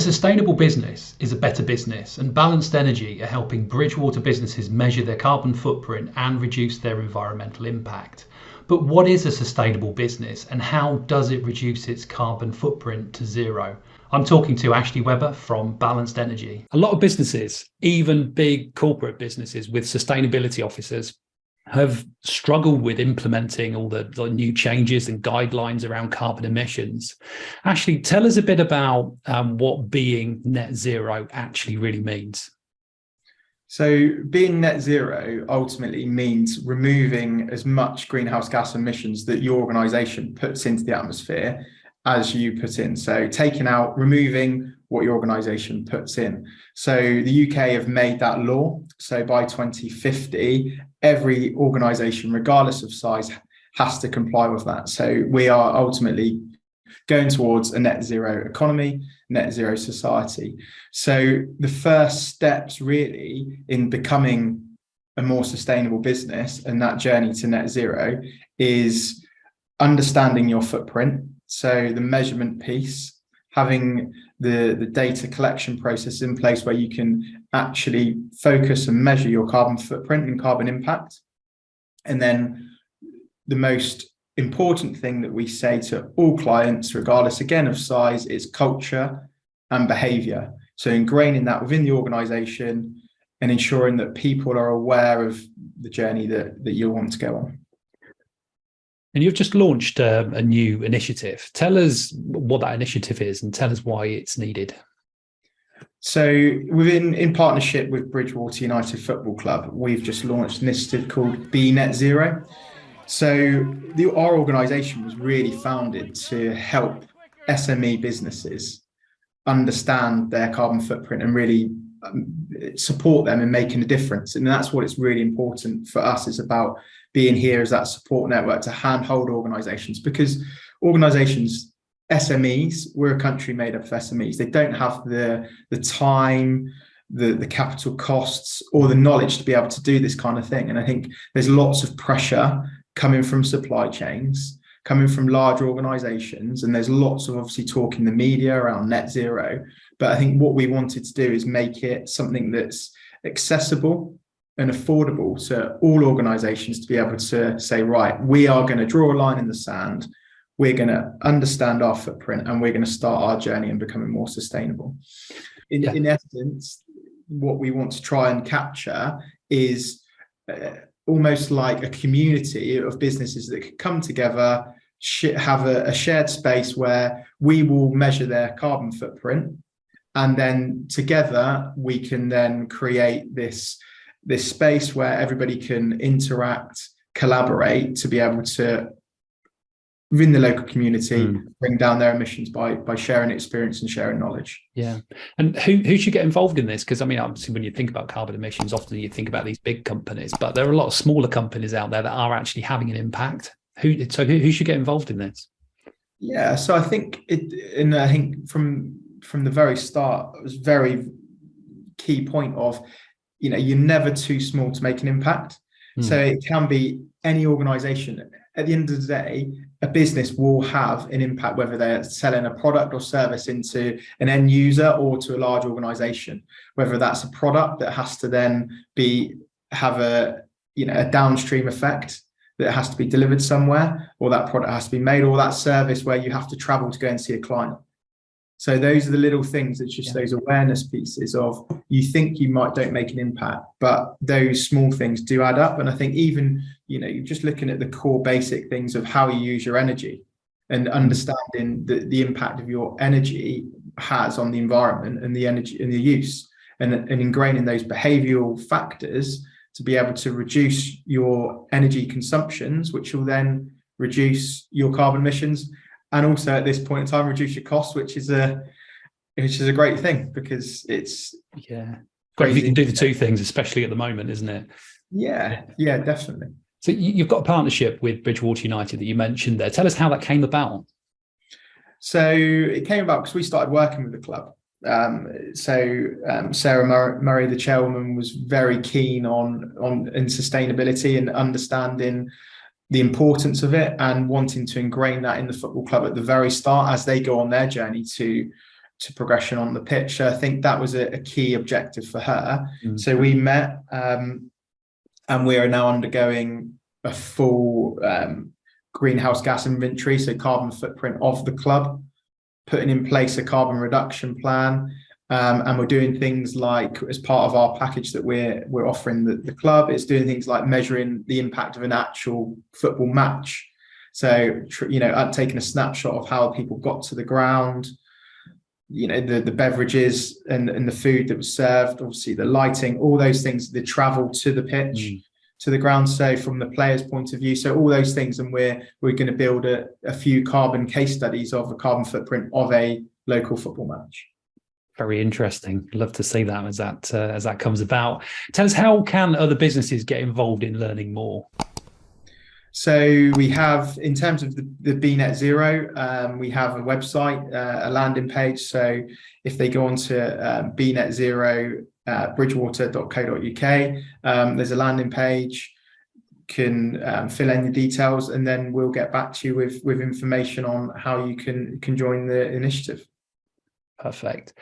sustainable business is a better business, and Balanced Energy are helping Bridgwater businesses measure their carbon footprint and reduce their environmental impact. But what is a sustainable business, and how does it reduce its carbon footprint to zero? I'm talking to Ashley Webber from Balanced Energy. A lot of businesses, even big corporate businesses with sustainability officers, have struggled with implementing all the new changes and guidelines around carbon emissions. Ashley, tell us a bit about what being net zero actually really means. So being net zero ultimately means removing as much greenhouse gas emissions that your organisation puts into the atmosphere as you put in. So removing what your organisation puts in. So the UK have made that law. So by 2050, every organisation, regardless of size, has to comply with that. So we are ultimately going towards a net zero economy, net zero society. So the first steps really in becoming a more sustainable business and that journey to net zero is understanding your footprint. So the measurement piece, having the data collection process in place where you can actually focus and measure your carbon footprint and carbon impact. And then the most important thing that we say to all clients, regardless again of size, is culture and behavior. So ingraining that within the organization and ensuring that people are aware of the journey that you want to go on. And you've just launched a new initiative. Tell us what that initiative is and tell us why it's needed. So in partnership with Bridgewater United Football Club, we've just launched an initiative called Be Net Zero. So our organisation was really founded to help SME businesses understand their carbon footprint and really support them in making a difference. And that's what it's really important for us, is about being here as that support network to handhold organisations, because organisations, SMEs, we're a country made up of SMEs. They don't have the time, the capital costs or the knowledge to be able to do this kind of thing. And I think there's lots of pressure coming from supply chains, coming from large organisations, and there's lots of obviously talk in the media around net zero. But I think what we wanted to do is make it something that's accessible and affordable to all organisations to be able to say, right, we are going to draw a line in the sand, we're going to understand our footprint, and we're going to start our journey in becoming more sustainable. In essence, what we want to try and capture is almost like a community of businesses that could come together, have a shared space where we will measure their carbon footprint, and then together we can then create this space where everybody can interact, collaborate to be able to, within the local community, bring down their emissions by sharing experience and sharing knowledge. Yeah. And who should get involved in this? Because I mean, obviously when you think about carbon emissions, often you think about these big companies, but there are a lot of smaller companies out there that are actually having an impact. Who should get involved in this? Yeah, so I think from the very start, it was a very key point of, you're never too small to make an impact. So it can be any organization. At the end of the day, a business will have an impact, whether they're selling a product or service into an end user or to a large organization, whether that's a product that has to then have a downstream effect that has to be delivered somewhere, or that product has to be made, or that service where you have to travel to go and see a client. So those are the little things. It's just those awareness pieces of, you think you don't make an impact, but those small things do add up. And I think even, you're just looking at the core basic things of how you use your energy and understanding the impact of your energy has on the environment and the energy and the use, and ingraining those behavioral factors to be able to reduce your energy consumptions, which will then reduce your carbon emissions. And also at this point in time, reduce your costs, which is a great thing, because it's great if you can do the two things, especially at the moment, isn't it? Yeah, definitely. So you've got a partnership with Bridgewater United that you mentioned there. Tell us how that came about. So it came about because we started working with the club. Sarah Murray, the chairwoman, was very keen on sustainability and understanding the importance of it, and wanting to ingrain that in the football club at the very start as they go on their journey to to progression on the pitch. So I think that was a key objective for her. Mm. So we met, and we are now undergoing a full greenhouse gas inventory, so carbon footprint of the club, putting in place a carbon reduction plan. And we're doing things like, as part of our package that we're offering the club, it's doing things like measuring the impact of an actual football match. So, taking a snapshot of how people got to the ground, the beverages and the food that was served, obviously the lighting, all those things, the travel to the pitch, to the ground. So from the player's point of view, so all those things, and we're going to build a few carbon case studies of the carbon footprint of a local football match. Very interesting. Love to see that as that comes about. Tell us, how can other businesses get involved in learning more? So we have, in terms of the Be Net Zero, we have a website, a landing page. So if they go on to Be Net Zero Bridgwater.co.uk, there's a landing page, can fill in the details, and then we'll get back to you with information on how you can join the initiative. Perfect.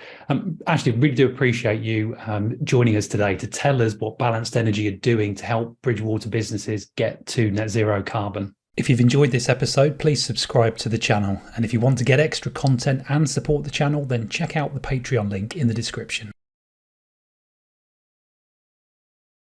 Ashley, really do appreciate you joining us today to tell us what Balanced Energy are doing to help Bridgwater businesses get to net zero carbon. If you've enjoyed this episode, please subscribe to the channel. And if you want to get extra content and support the channel, then check out the Patreon link in the description.